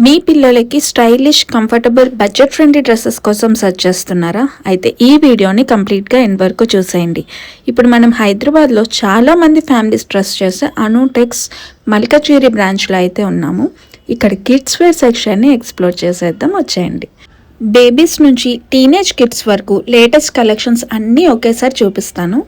మీ పిల్లలకి stylish, comfortable, budget friendly dresses కోసం search చేస్తున్నారా? అయితే ఈ వీడియోని కంప్లీట్గా ఎండ్ వరకు చూసేయండి. ఇప్పుడు మనం హైదరాబాద్లో చాలామంది ఫ్యామిలీస్ ట్రస్ట్ చేసే అనుటెక్స్ మల్కచూరి బ్రాంచ్లో అయితే ఉన్నాము. ఇక్కడ కిడ్స్ వేర్ సెక్షన్ని ఎక్స్ప్లోర్ చేసేద్దాం, వచ్చేయండి. బేబీస్ నుంచి టీనేజ్ కిడ్స్ వరకు లేటెస్ట్ కలెక్షన్స్ అన్నీ ఒకేసారి చూపిస్తాను.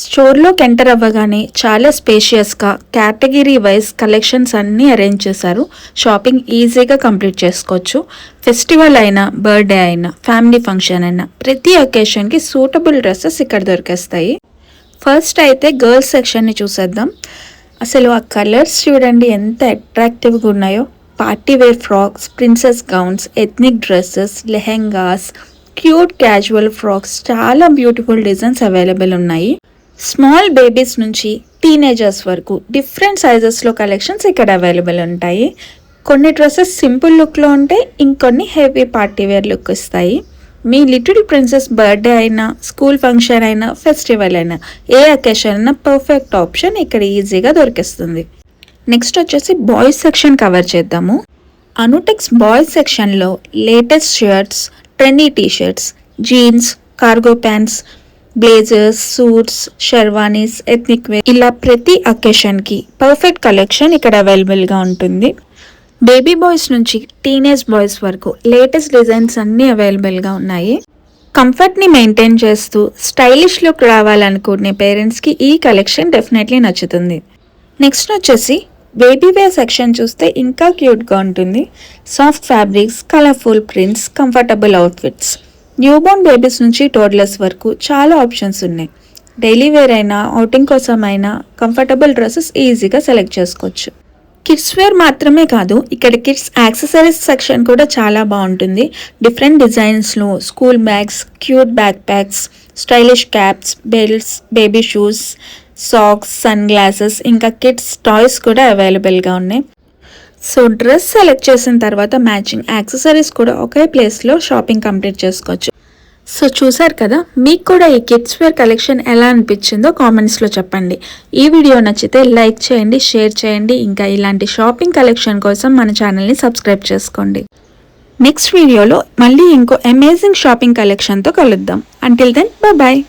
స్టోర్లోకి ఎంటర్ అవ్వగానే చాలా స్పేషియస్గా కేటగిరీ వైజ్ కలెక్షన్స్ అన్నీ అరేంజ్ చేశారు. షాపింగ్ ఈజీగా కంప్లీట్ చేసుకోవచ్చు. ఫెస్టివల్ అయినా, బర్త్డే అయినా, ఫ్యామిలీ ఫంక్షన్ అయినా ప్రతి ఒకేషన్కి సూటబుల్ డ్రెస్సెస్ ఇక్కడ దొరికేస్తాయి. ఫస్ట్ అయితే గర్ల్స్ సెక్షన్ని చూసేద్దాం. అసలు ఆ కలర్స్ చూడండి ఎంత అట్రాక్టివ్గా ఉన్నాయో. Party wear frocks, princess gowns, ethnic dresses, lehengas, cute casual frocks, చాలా బ్యూటిఫుల్ డిజైన్స్ అవైలబుల్ ఉన్నాయి. స్మాల్ బేబీస్ నుంచి టీనేజర్స్ వరకు డిఫరెంట్ సైజెస్లో కలెక్షన్స్ ఇక్కడ అవైలబుల్ ఉంటాయి. కొన్ని డ్రెస్సెస్ సింపుల్ లుక్లో ఉంటాయి, ఇంకొన్ని హెవీ పార్టీ వేర్ లుక్ ఇస్తాయి. మీ లిటిల్ ప్రిన్సెస్ బర్త్డే అయినా, స్కూల్ ఫంక్షన్ అయినా, ఫెస్టివల్ అయినా, ఏ అకేషన్ అయినా పర్ఫెక్ట్ ఆప్షన్ ఇక్కడ ఈజీగా దొరికిస్తుంది. నెక్స్ట్ వచ్చేసి బాయ్స్ సెక్షన్ కవర్ చేద్దాము. అనుటెక్స్ బాయ్స్ సెక్షన్లో latest shirts, trendy t-shirts, jeans, cargo pants, blazers, suits, sherwanis, ethnic wear, ఇలా ప్రతి అకేషన్కి పర్ఫెక్ట్ కలెక్షన్ ఇక్కడ అవైలబుల్గా ఉంటుంది. బేబీ బాయ్స్ నుంచి టీనేజ్ బాయ్స్ వరకు లేటెస్ట్ డిజైన్స్ అన్నీ అవైలబుల్గా ఉన్నాయి. కంఫర్ట్ని మెయింటైన్ చేస్తూ స్టైలిష్ లుక్ రావాలనుకునే పేరెంట్స్కి ఈ కలెక్షన్ డెఫినెట్లీ నచ్చుతుంది. నెక్స్ట్ వచ్చేసి బేబీ వేర్ సెక్షన్ చూస్తే ఇంకా క్యూట్గా ఉంటుంది. Soft fabrics, colourful prints, comfortable outfits. Newborn babies నుంచి టోడ్లర్స్ వరకు చాలా ఆప్షన్స్ ఉన్నాయి. డైలీ వేర్ అయినా, అవుటింగ్ కోసం అయినా కంఫర్టబుల్ డ్రెస్సెస్ ఈజీగా సెలెక్ట్ చేసుకోవచ్చు. కిడ్స్ వేర్ మాత్రమే కాదు, ఇక్కడ కిడ్స్ యాక్సెసరీస్ సెక్షన్ కూడా చాలా బాగుంటుంది. డిఫరెంట్ డిజైన్స్లో school bags, cute backpacks, stylish caps, belts, baby shoes, socks, sunglasses, ఇంకా కిడ్స్ టాయ్స్ కూడా అవైలబుల్గా ఉన్నాయి. సో డ్రెస్ సెలెక్ట్ చేసిన తర్వాత మ్యాచింగ్ యాక్సెసరీస్ కూడా ఒకే ప్లేస్లో షాపింగ్ కంప్లీట్ చేసుకోవచ్చు. సో చూసారు కదా, మీకు కూడా ఈ కిడ్స్ వేర్ కలెక్షన్ ఎలా అనిపించిందో కామెంట్స్లో చెప్పండి. ఈ వీడియో నచ్చితే లైక్ చేయండి, షేర్ చేయండి. ఇంకా ఇలాంటి షాపింగ్ కలెక్షన్ కోసం మన ఛానల్ని సబ్స్క్రైబ్ చేసుకోండి. నెక్స్ట్ వీడియోలో మళ్ళీ ఇంకో అమేజింగ్ షాపింగ్ కలెక్షన్తో కలుద్దాం. Until then bye.